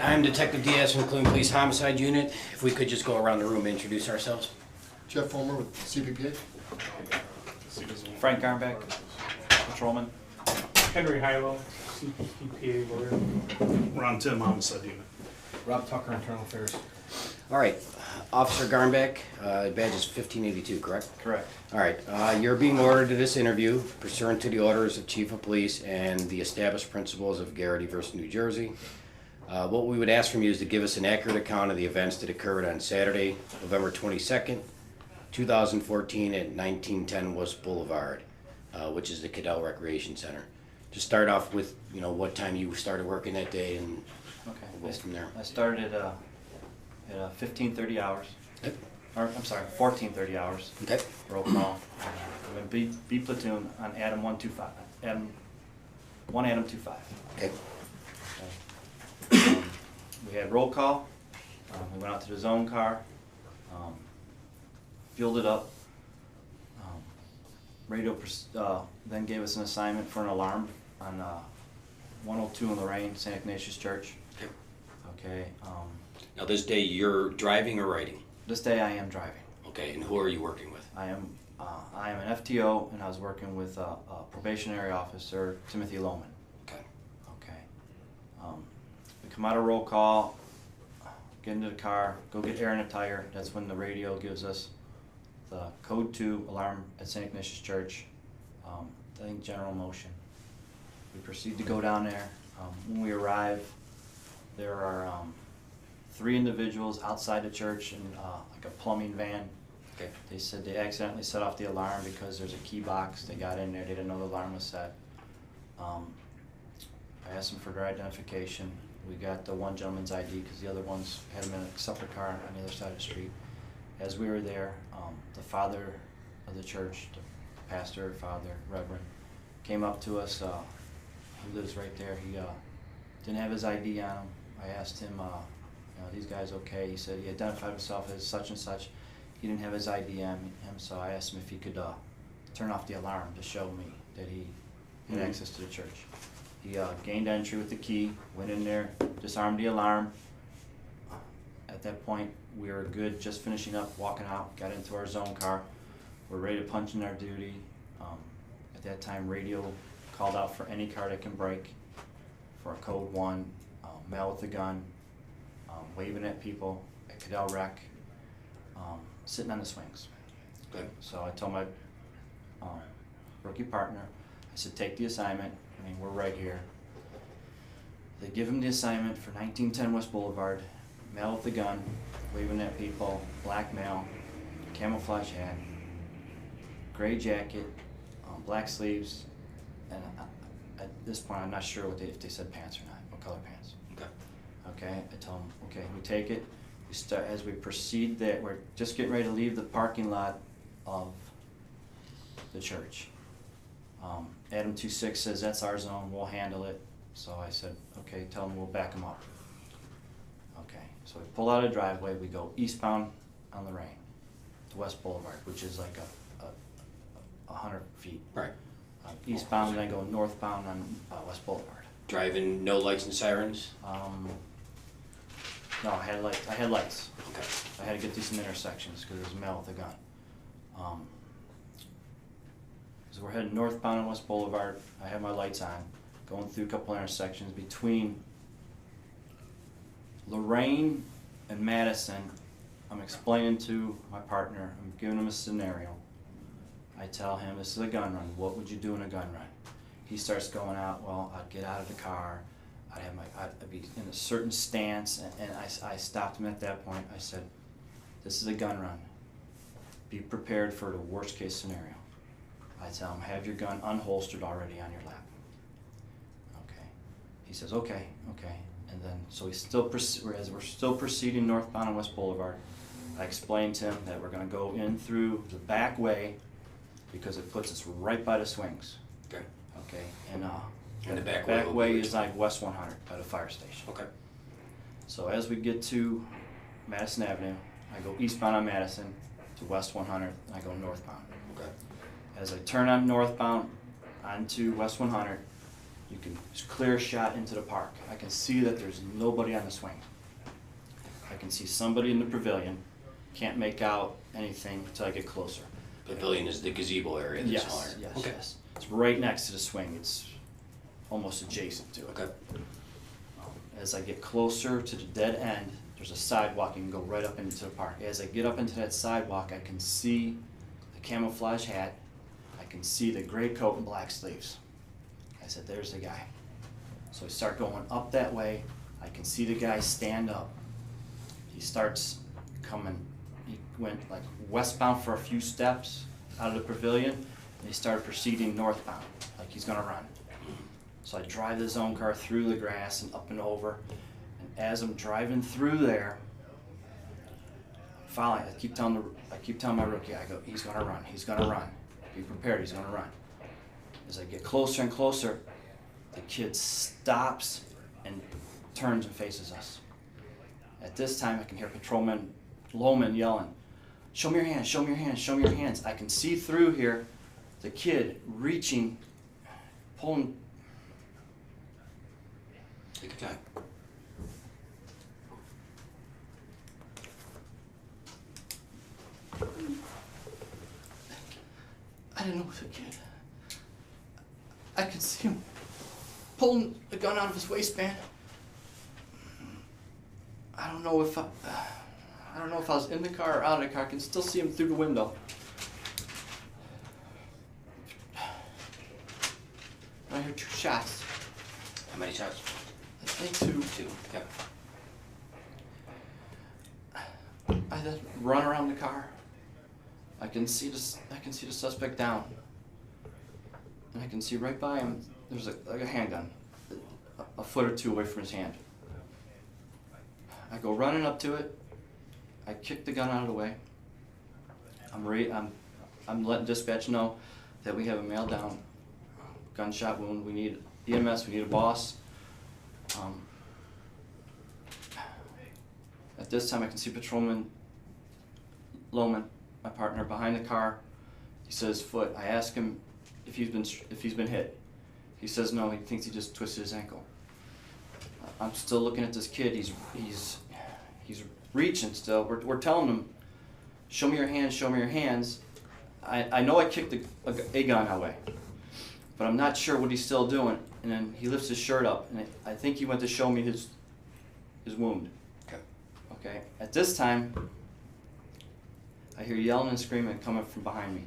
I'm Detective Diaz from the Cleveland Police Homicide Unit. If we could just go around the room and introduce ourselves. Jeff Fulmer with CPPA. Frank Garmback, patrolman. Henry Hilo, CPPA lawyer. Ron Tim, Homicide Unit. Rob Tucker, Internal Affairs. All right, Officer Garmback, badge is 1582, correct? Correct. All right, you're being ordered to this interview pursuant to the orders of Chief of Police and the established principles of Garrity versus New Jersey. What we would ask from you is to give us an accurate account of the events that occurred on Saturday, November 22nd, 2014 at 1910 West Boulevard, which is the Cadell Recreation Center. Just start off with, what time you started working that day, and Okay. we'll go from there. I started at 15:30 hours. Okay. Or, I'm sorry, 14:30 hours. Okay. Roll call. I went B platoon on Adam 125. Adam 25. Okay. We had roll call. We went out to the zone car. Fueled it up. Radio then gave us an assignment for an alarm on 102 in Lorraine, St. Ignatius Church. Okay. Okay. Now this day you're driving or writing? This day I am driving. Okay, and who are you working with? I am an FTO, and I was working with a probationary officer, Timothy Loehmann. Okay. Okay. We come out of roll call, get into the car, go get air in a tire. That's when the radio gives us the code 2 alarm at St. Ignatius Church. I think general motion. We proceed to go down there. When we arrive, there are 3 individuals outside the church in like a plumbing van. Okay. They said they accidentally set off the alarm because there's a key box. They got in there, they didn't know the alarm was set. I asked them for their identification. We got the one gentleman's ID because the other ones had him in a separate car on the other side of the street. As we were there, the father of the church, the pastor, father, reverend, came up to us. He lives right there. He didn't have his ID on him. I asked him, these guys okay? He said he identified himself as such and such. He didn't have his ID on him, so I asked him if he could turn off the alarm to show me that he had access to the church. He gained entry with the key, went in there, disarmed the alarm. At that point, we were good, just finishing up, walking out, got into our zone car. We're ready to punch in our duty. At that time, radio called out for any car that can break for a code 1, male with a gun, waving at people at Cadell Rec, sitting on the swings. Okay. So I told my rookie partner, I said, take the assignment. I mean, we're right here. They give him the assignment for 1910 West Boulevard, male with a gun, waving at people, black male, camouflage hat, gray jacket, black sleeves, and at this point I'm not sure if they said pants or not, what color pants. Okay. Okay, I tell them, okay, we take it. We start, as we proceed there, we're just getting ready to leave the parking lot of the church. Adam 26 says, that's our zone, we'll handle it. So I said, okay, tell them we'll back them up. Okay, so we pull out a driveway, we go eastbound on Lorraine to West Boulevard, which is like 100 feet. Right. Eastbound, and then I go northbound on West Boulevard. Driving, no lights and sirens? No, I had lights. Okay. I had to get through some intersections because there was a male with a gun. So we're heading northbound on West Boulevard. I have my lights on, going through a couple intersections between Lorraine and Madison. I'm explaining to my partner, I'm giving him a scenario. I tell him, this is a gun run. What would you do in a gun run? He starts going out, well, I'd get out of the car. I'd be in a certain stance, and I stopped him at that point. I said, this is a gun run. Be prepared for the worst case scenario. I tell him, have your gun unholstered already on your lap. Okay. He says, okay. And then, so as we're still proceeding northbound on West Boulevard, I explained to him that we're gonna go in through the back way because it puts us right by the swings. Okay. Okay, And the back way is like West 100 by the fire station. Okay. So as we get to Madison Avenue, I go eastbound on Madison to West 100, and I go northbound. Okay. As I turn on northbound onto West 100, You can, it's a clear shot into the park. I can see that there's nobody on the swing. I can see somebody in the pavilion. Can't make out anything until I get closer. Pavilion is the gazebo area that's Yes, higher. yes, Okay. yes. It's right next to the swing. It's almost adjacent to it. Okay. As I get closer to the dead end, there's a sidewalk. You can go right up into the park. As I get up into that sidewalk, I can see the camouflage hat. I can see the gray coat and black sleeves. I said, there's the guy. So I start going up that way. I can see the guy stand up. He starts coming. He went like westbound for a few steps out of the pavilion, and he started proceeding northbound, like he's gonna run. So I drive the zone car through the grass and up and over, and as I'm driving through there, following, I keep telling my rookie, I go, he's gonna run, he's gonna run. Be prepared, he's gonna run. As I get closer and closer, the kid stops and turns and faces us. At this time, I can hear Patrolman Loehmann yelling, show me your hands, show me your hands, show me your hands. I can see through here the kid reaching, pulling. Take your time. I didn't know it was a kid. I could see him pulling the gun out of his waistband. I don't know if I was in the car or out of the car. I can still see him through the window. I hear 2 shots. How many shots? I think 2. 2. Okay. I then run around the car. I can see the suspect down, and I can see right by him. There's like a handgun, a foot or 2 away from his hand. I go running up to it. I kick the gun out of the way. I'm letting dispatch know that we have a male down, gunshot wound. We need EMS. We need a boss. At this time, I can see Patrolman Loehmann, my partner, behind the car. He says foot. I ask him if he's been hit. He says no. He thinks he just twisted his ankle. I'm still looking at this kid. He's reaching still. We're telling him, show me your hands. Show me your hands. I know I kicked a gun away, but I'm not sure what he's still doing. And then he lifts his shirt up, and I think he went to show me his wound. Okay. Okay. At this time, I hear yelling and screaming coming from behind me.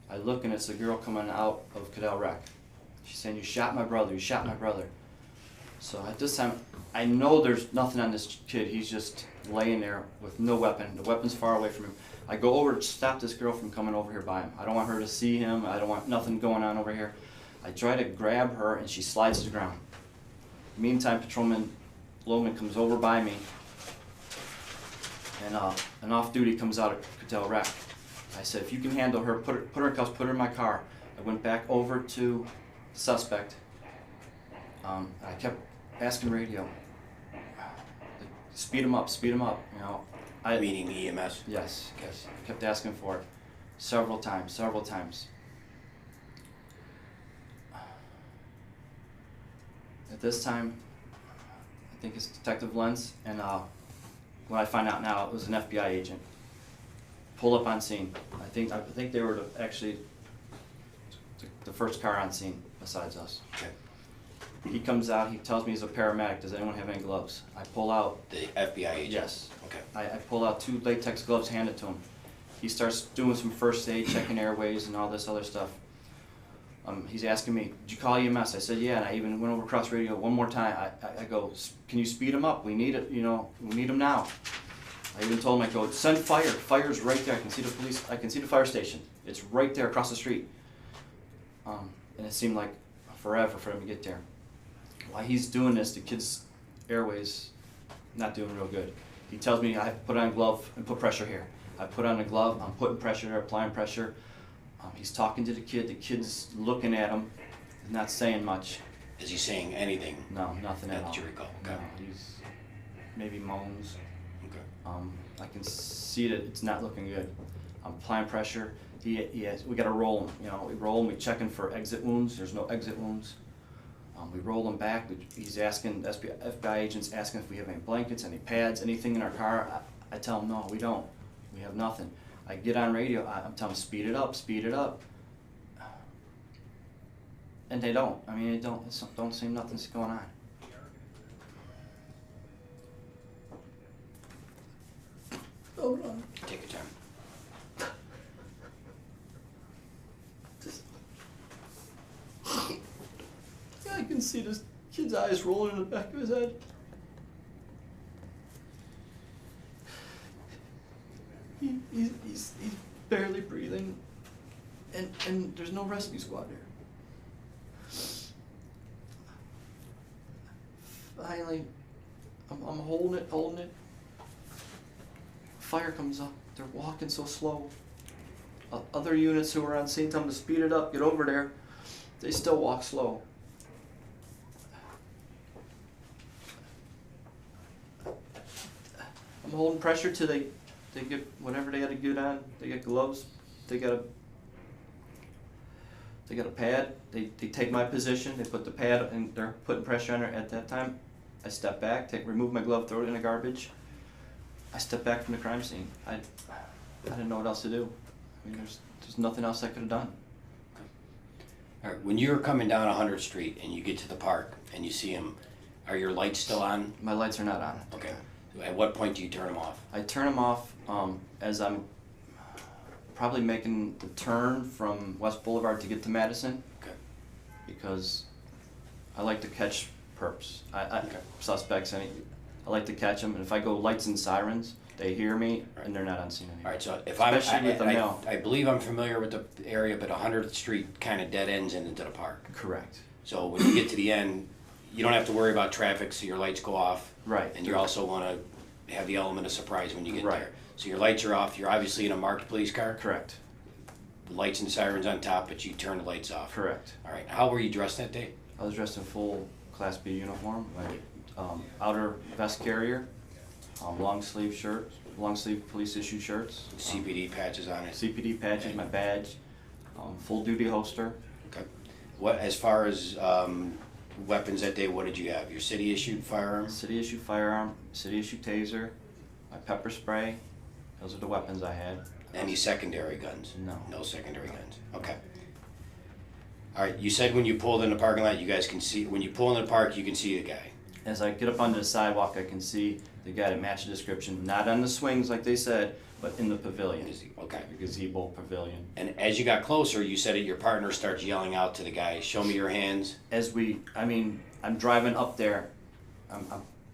I look, and it's a girl coming out of Cadell Rec. She's saying, you shot my brother, you shot my brother. So at this time, I know there's nothing on this kid. He's just laying there with no weapon. The weapon's far away from him. I go over to stop this girl from coming over here by him. I don't want her to see him. I don't want nothing going on over here. I try to grab her, and she slides to the ground. Meantime, Patrolman Loehmann comes over by me, and an off-duty comes out of Cadell Rec. I said, if you can handle her, put her in cuffs, put her in my car. I went back over to the suspect. I kept asking radio, speed him up, you know. Meaning the EMS? Yes, yes. I kept asking for it several times. At this time, I think it's Detective Lenz, and when I find out now, it was an FBI agent. Pulled up on scene. I think they were actually the first car on scene besides us. Okay. He comes out, he tells me he's a paramedic. Does anyone have any gloves? I pull out. The FBI agent? Yes. Okay. I pull out 2 latex gloves, hand it to him. He starts doing some first aid, checking airways and all this other stuff. He's asking me, did you call EMS? I said, yeah, and I even went over cross radio one more time. I go, can you speed him up? We need it, you know, we need him now. I even told him, I go, send fire. Fire's right there. I can see the police, I can see the fire station. It's right there across the street. And it seemed like forever for him to get there. While he's doing this, the kid's airways not doing real good. He tells me I have to put on a glove and put pressure here. I put on a glove, I'm putting pressure there, applying pressure. He's talking to the kid's looking at him, not saying much. Is he saying anything? No, nothing at all. That you recall? Okay. No, he's maybe moans. Okay. I can see that it's not looking good. I'm applying pressure. We got to roll him. You know, we roll him. We checking for exit wounds. There's no exit wounds. We roll him back. He's asking, FBI agent's asking if we have any blankets, any pads, anything in our car. I tell him, no, we don't. We have nothing. I get on radio, I'm telling them, speed it up, speed it up. And they don't. I mean, it don't seem nothing's going on. Hold on. Take your time. I can see this kid's eyes rolling in the back of his head. He's barely breathing, and there's no rescue squad there. Finally, I'm holding it. Fire comes up. They're walking so slow. Other units who are on scene tell them to speed it up, get over there. They still walk slow. I'm holding pressure till they get whatever they got to get on. They get gloves. They got a pad. They take my position. They put the pad and they're putting pressure on her. At that time, I step back, remove my glove, throw it in the garbage. I step back from the crime scene. I didn't know what else to do. I mean, there's nothing else I could have done. All right, when you're coming down 100th Street and you get to the park and you see him, are your lights still on? My lights are not on. Okay. At what point do you turn them off? I turn them off as I'm probably making the turn from West Boulevard to get to Madison. Okay. Because I like to catch perps. Okay. Suspects. I like to catch them, and if I go lights and sirens, they hear me, Right. and they're not on scene anymore. All right, so if Especially with the mail. I believe I'm familiar with the area, but 100th Street kind of dead ends into the park. Correct. So when you get to the end, you don't have to worry about traffic, so your lights go off. Right. And you also want to have the element of surprise when you get Right. there. So your lights are off. You're obviously in a marked police car. Correct. The lights and sirens on top, but you turn the lights off. Correct. All right. How were you dressed that day? I was dressed in full Class B uniform, my outer vest carrier, long sleeve shirt, long sleeve police issued shirts, CPD patches on it. CPD patches, my badge, full duty holster. Okay. What, as far as weapons that day, what did you have? Your city issued firearm? City issued firearm, city issued taser, my pepper spray. Those are the weapons I had. Any secondary guns? No. No secondary guns. Okay. All right. You said when you pulled in the parking lot, you guys can see. When you pull in the park, you can see the guy. As I get up onto the sidewalk, I can see the guy that matched the description, not on the swings like they said, but in the pavilion. Okay. The gazebo pavilion. And as you got closer, you said that your partner starts yelling out to the guy, "Show me your hands." I'm driving up there. I'm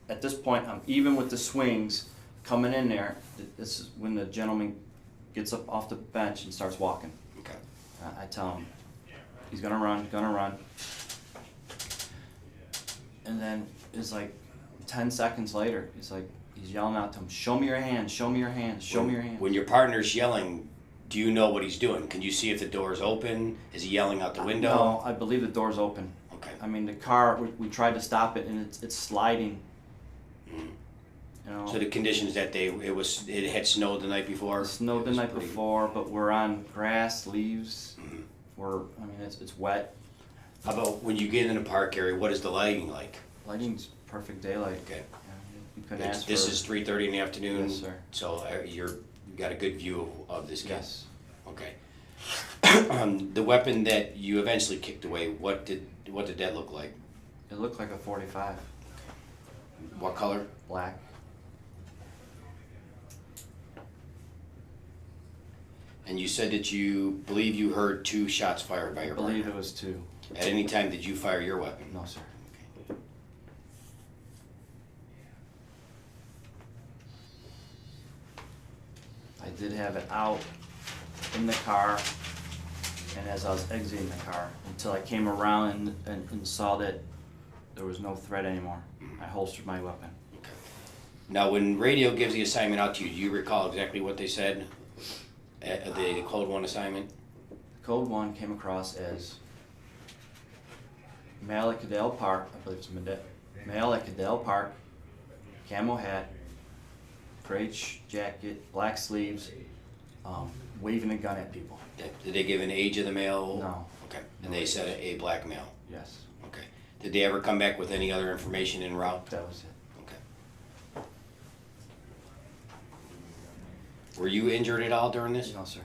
at this point, I'm even with the swings coming in there. This is when the gentleman gets up off the bench and starts walking. Okay. I tell him, he's gonna run. And then it's like 10 seconds later, he's yelling out to him, "Show me your hands, show me your hands, show me your hands." When your partner's yelling, do you know what he's doing? Can you see if the door's open? Is he yelling out the window? No, I believe the door's open. Okay. I mean, the car, we tried to stop it and it's sliding. Mhm. You know, So the conditions that day, it had snowed the night before? it snowed the It was night pretty- before, but we're on grass, leaves. Mhm. It's wet. How about when you get in the park area, what is the lighting like? Lighting's perfect daylight. Okay. Yeah, you couldn't ask This for. is 3:30 in the afternoon? Yes, sir. So you got a good view of this guy? Yes. Okay. The weapon that you eventually kicked away, what did that look like? It looked like a 45, What color? black. And you said that you believe you heard 2 shots fired by I your believe partner. it was 2. At any time did you fire your weapon? No, sir. I did have it out in the car, and as I was exiting the car, until I came around and saw that there was no threat anymore, I holstered my weapon. Okay. Now, when radio gives the assignment out to you, do you recall exactly what they said? The Code 1 assignment? Code 1 came across as male at Cadell Park, I believe it's male at Cadell Park, camo hat, gray jacket, black sleeves, waving a gun at people. Did they give an age of the male? No. Okay. And they said a black male? Yes. Okay. Did they ever come back with any other information en route? That was it. Okay. Were you injured at all during this? No, sir.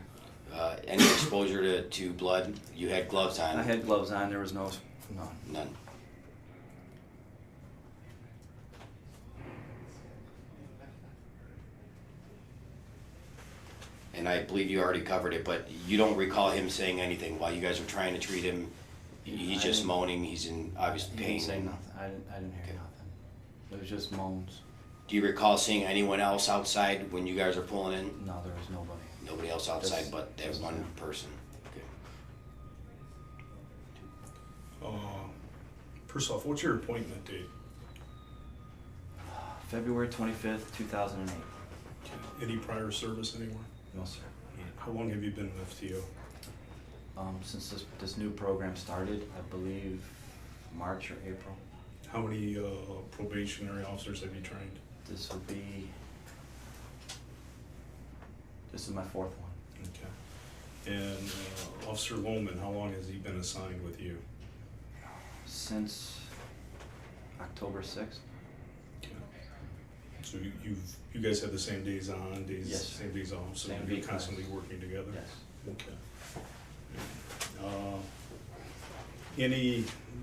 Any exposure to blood? You had gloves on? I had gloves on. There was none. None. And I believe you already covered it, but you don't recall him saying anything while you guys were trying to treat him? He's just moaning, he's in obvious He pain? didn't say nothing. I didn't hear Okay. nothing. It was just moans. Do you recall seeing anyone else outside when you guys were pulling in? No, there was nobody. Nobody else outside Just- but that just one him. person? Okay. First off, what's your appointment date? February 25th, 2008. Any prior service anywhere? No, sir. How long have you been in FTO? Since this new program started, I believe March or April. How many probationary officers have you trained? This is my fourth one. Okay. And Officer Loehmann, how long has he been assigned with you? Since October 6th. Okay. So you guys have the same days on, Yes. same days off, so Same you're week, constantly working together? Yes. Okay.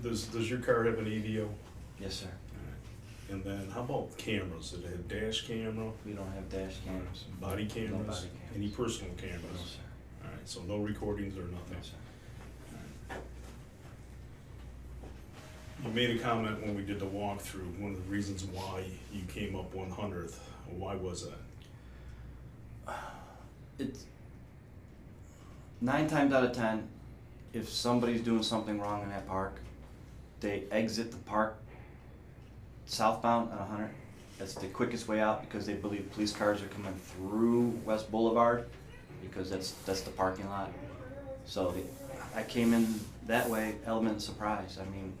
Does your car have an ADO? Yes, sir. And then how about cameras? Did it have dash camera, We don't have dash cams. body cameras? No body cams. Any personal No, cameras? sir. All right, so no recordings or nothing? No, sir. You made a comment when we did the walkthrough, one of the reasons why you came up 100th. Why was that? It's 9 times out of 10, if somebody's doing something wrong in that park, they exit the park southbound on 100. That's the quickest way out because they believe police cars are coming through West Boulevard because that's the parking lot. So I came in that way, element of surprise. I mean,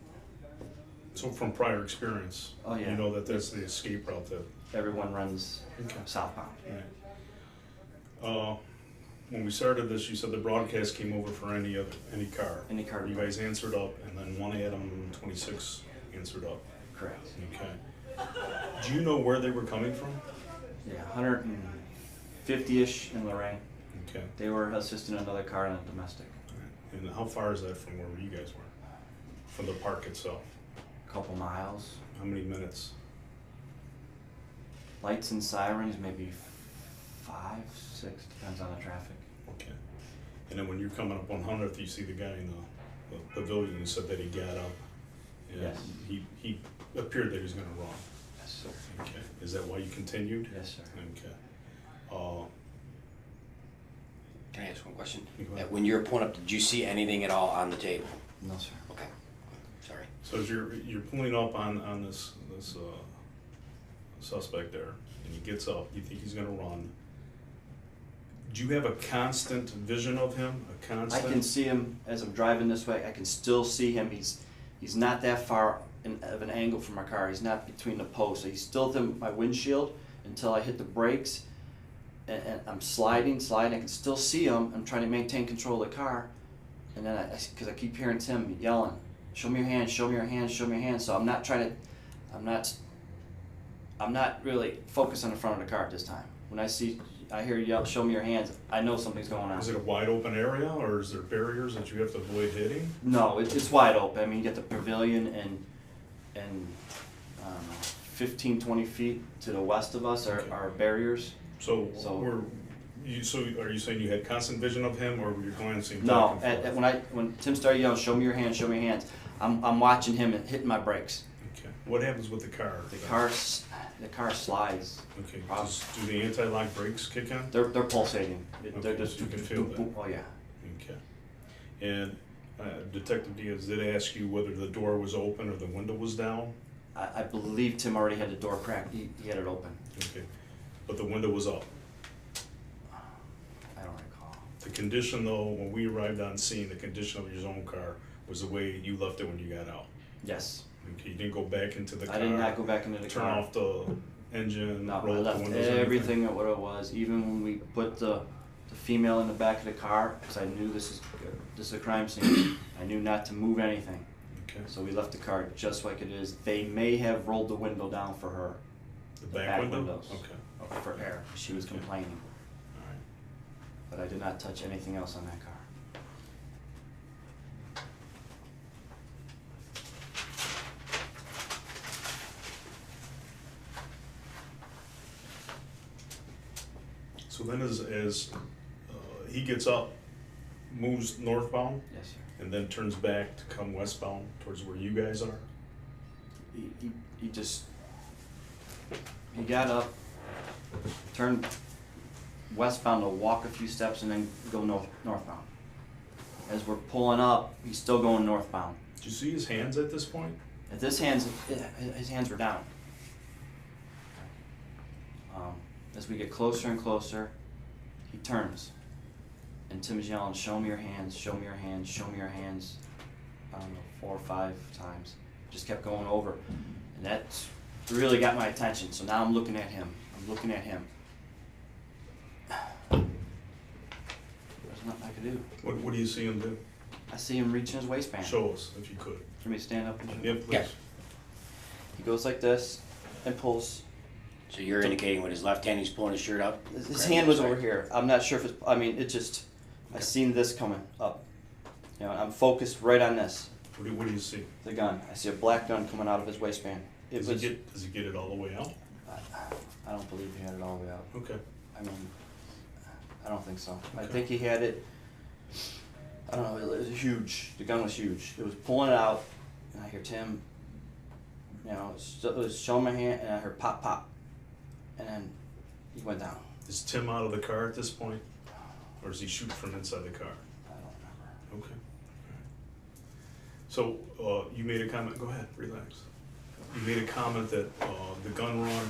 So from prior experience, Oh, yeah. you know that that's the escape route that. everyone runs Okay. southbound. Right. When we started this, you said the broadcast came over for any car. Any car. You guys answered up, and then one Adam 26 answered up. Correct. Okay. Do you know where they were coming from? Yeah, 150-ish in Lorraine. Okay. They were assisting another car in a domestic. And how far is that from where you guys were? From the park itself? Couple miles. How many minutes? Lights and sirens, maybe 5, 6, depends on the traffic. Okay. And then when you're coming up 100th, you see the guy in the pavilion who said that he got up. And Yes. he appeared that he was gonna run. Yes, sir. Okay. Is that why you continued? Yes, sir. Okay. Can I ask one question? Go ahead. When you were pulling up, did you see anything at all on the table? No, sir. Okay. Sorry. So as you're pulling up on this suspect there, and he gets up, you think he's gonna run. Do you have a constant vision of him? A I constant? can see him as I'm driving this way. I can still see him. He's not that far of an angle from my car. He's not between the posts. So he's still within my windshield until I hit the brakes. And I'm sliding. I can still see him. I'm trying to maintain control of the car. And then because I keep hearing Tim yelling, "Show me your hands, show me your hands, show me your hands." So I'm not really focused on the front of the car at this time. When I hear yell, "Show me your hands," I know something's going on. Is it a wide open area, or is there barriers that you have to avoid hitting? No, it's wide open. I mean, you get the pavilion and 15, 20 feet to the west of us Okay. are barriers. So So- are you saying you had constant vision of him, or were you glancing? No, back and forth? when Tim started yelling, "Show me your hands, show me your hands," I'm watching him and hitting my brakes. Okay. What happens with the car? The car slides. Okay. Do the anti-lock brakes kick in? They're pulsating. They're Okay, just so you can feel that. Oh yeah. Okay. And Detective Diaz did ask you whether the door was open or the window was down? I believe Tim already had the door cracked. He had it open. Okay. But the window was up. I don't recall. The condition though, when we arrived on scene, the condition of your own car was the way you left it when you got out. Yes. Okay, you didn't go back into the car? I did not go back into the Turn car. off the engine, No, I roll up the left windows, anything? everything at what it was. Even when we put the female in the back of the car, because I knew this is a crime scene. I knew not to move anything. Okay. So we left the car just like it is. They may have rolled the window down for her, The back window? windows. Okay, for air. She was complaining, all right. but I did not touch anything else on that car. So then as he gets up, moves northbound, Yes, sir. and then turns back to come westbound towards where you guys are? He got up, turned westbound to walk a few steps and then go northbound. As we're pulling up, he's still going northbound. Did you see his hands at this point? At his hands were down. As we get closer and closer, he turns. And Tim is yelling, "Show me your hands, show me your hands, show me your hands." I don't know, 4 or 5 times. Just kept going over. And that really got my attention. So now I'm looking at him. There's nothing I could do. What do you see him do? I see him reaching his waistband. Show us, if you could. For me to stand up and show. Yeah, please. Yeah. He goes like this and pulls. So you're indicating with his left hand, he's pulling his shirt up? His hand was over here. I'm not sure if it's, I mean, it just, I seen this coming up. You know, I'm focused right on this, What do you see? the gun. I see a black gun coming out of his waistband. Does he get it all the way out? I don't believe he had it all the way out. Okay. I mean, I don't think so. I Okay. think he had it, I don't know, it was huge. The gun was huge. It was pulling it out, and I hear Tim, you know, it was showing my hand, and I heard pop, pop. And then he went down. Is Tim out of the car at this point? Or is he shooting from inside the car? I don't remember. Okay. So, you made a comment, go ahead, relax. You made a comment that the gun run,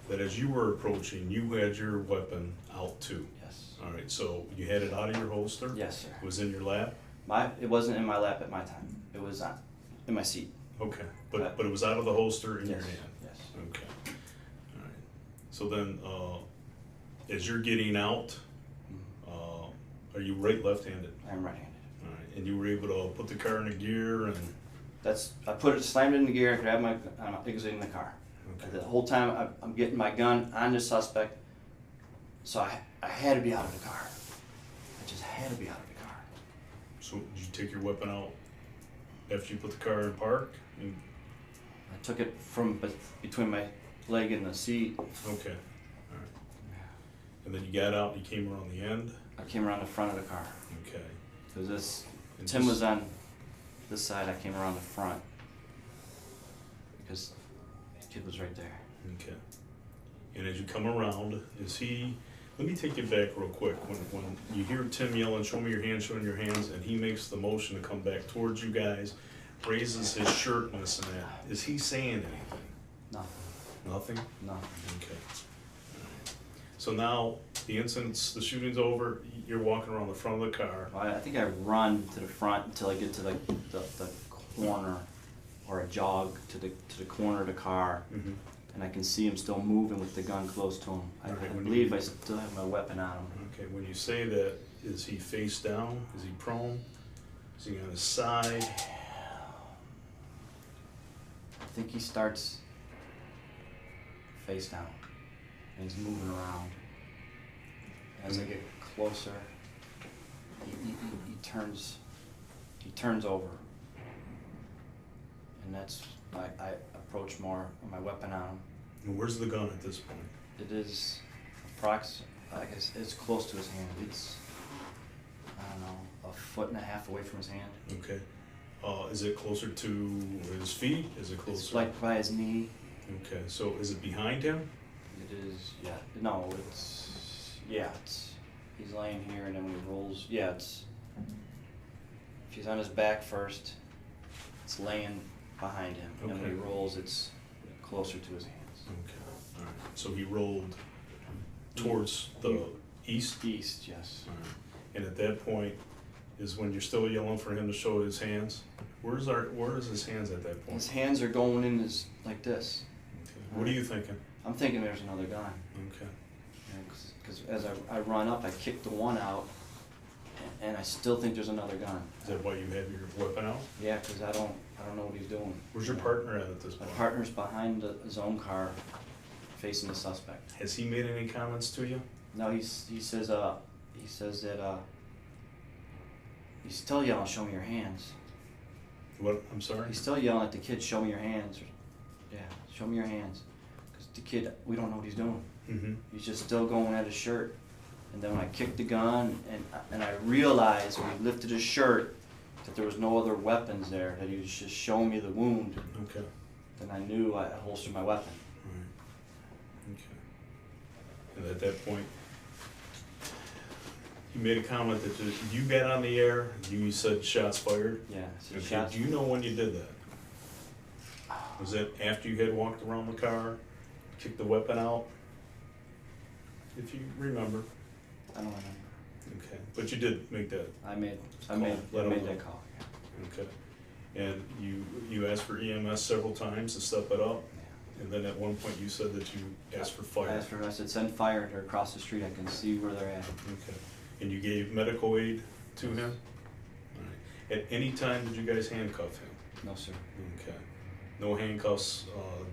that as you were approaching, you had your weapon out too. Yes. All right, so you had it out of your holster? Yes, sir. It was in your lap? It wasn't in my lap at my time. It was in my seat. Okay, but it was out of the holster in your hand? Yes. Okay, all right. So then, as you're getting out, are you right, left-handed? I'm right-handed. All right, and you were able to put the car in a gear and, I slammed it in the gear and grabbed I'm exiting the car. okay, The whole time I'm getting my gun on the suspect, so I had to be out of the car. I just had to be out of the car. so did you take your weapon out after you put the car in park? And- I took it from between my leg and the seat. Okay, all right. And then you got out, you came around the end? I came around the front of the car. Okay. Because And Tim this- was on this side, I came around the front. Because the kid was right there. Okay. And as you come around, let me take you back real quick. When you hear Tim yelling, "Show me your hands, show me your hands," and he makes the motion to come back towards you guys, raises his shirt and this and that, is he saying anything? Nothing. Nothing? Nothing. Okay. Alright. So now, the shooting's over, you're walking around the front of the car. I think I run to the front until I get to the corner, or a jog to the corner of the car, Mm-hmm. and I can see him still moving with the gun close to him. I Right, when believe you- I still have my weapon on him. Okay, when you say that, is he face down? Is he prone? Is he on his side? I think he starts face down, and he's moving around. As I get closer, he turns over, and that's I approach more with my weapon on him. And where's the gun at this point? It is I guess it's close to his hand. It's, I don't know, 1.5 feet away from his hand. Okay. Is it closer to his feet? Is it closer? It's like by his knee. Okay, so is it behind him? It is, yeah. No, it's, he's laying here and then when he rolls, if he's on his back first, it's laying behind him. And when he Okay. rolls, it's closer to his hands. Okay, all right. So he rolled towards the east? East, yes. All right. And at that point is when you're still yelling for him to show his hands? Where is his hands at that point? His hands are going in like this. Okay. What are you thinking? I'm thinking there's another gun. Okay. Because as I run up, I kick the one out, and I still think there's another gun. Is that why you have your weapon out? Yeah, because I don't, I don't know what he's doing. Where's your partner at this My point? partner's behind his own car, facing the suspect. Has he made any comments to you? No, he says that he's still yelling, "Show me your hands." What, I'm sorry? He's still yelling at the kid, "Show me your hands." Yeah, show me your hands. Because the kid, we don't know what he's doing. Mm-hmm. He's just still going at his shirt. And then when I kicked the gun and I realized when he lifted his shirt that there was no other weapons there, that he was just showing me the wound, Okay. then I knew I holstered my weapon. Right. Okay. And at that point, you made a comment that you got on the air, you said shots fired. Yeah, so Okay. shots. Do you know when you did that? Was it after you had walked around the car, kicked the weapon out? If you remember. I don't remember. Okay. But you did make that. I made Let him know. that call. Okay. And you asked for EMS several times to step it up? Yeah. And then at one point you said that you asked for fire? I said, send fire. They're across the street. I can see where they're at. Okay. And you gave medical aid to him? All right. At any time did you guys handcuff him? No, sir. Okay. No handcuffs,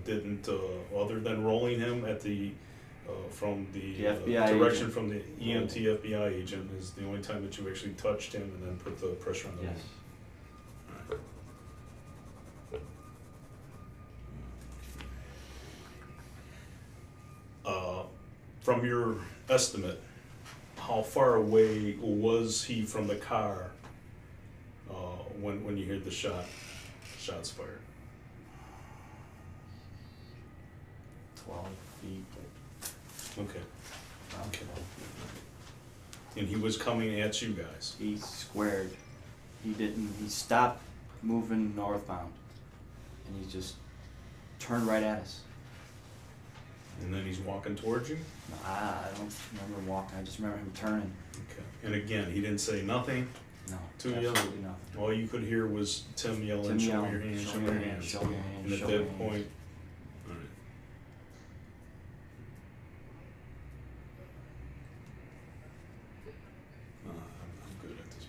didn't, other than rolling him at the, from the FBI direction agent. from the EMT FBI agent is the only time that you actually touched him and then put the pressure on the Yes. wound? All right. From your estimate, how far away was he from the car when you heard the shots fired? 12 feet. Okay. Around Okay. 12. And he was coming at you guys? He squared. He stopped moving northbound. And he just turned right at us. And then he's walking towards you? I don't remember him walking. I just remember him turning. Okay. And again, he didn't say nothing? No, To you? absolutely nothing. All you could hear was Tim yelling, Tim "Show me yelling, your hands, show me your hands, show me your hands, And at show me your that hands. point, all right. I'm good at this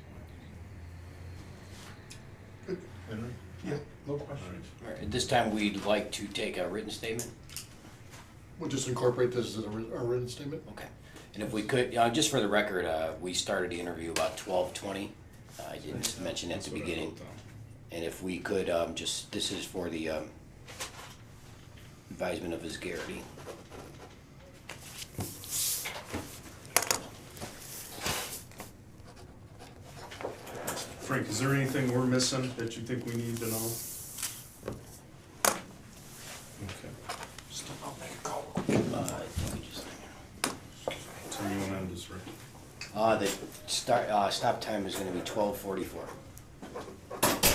point. Good. Henry? Yeah, no All questions. right. All right, at this time, we'd like to take a written statement. We'll just incorporate this as a written statement. Okay. And if we could, just for the record, we started the interview about 12:20. I didn't mention at That's the what I beginning. wrote down. And if we could, this is for the advisement of his Garrity. Frank, is there anything we're missing that you think we need to know? Okay. I think we just. So you want to end this, right? The stop time is going to be 12:44.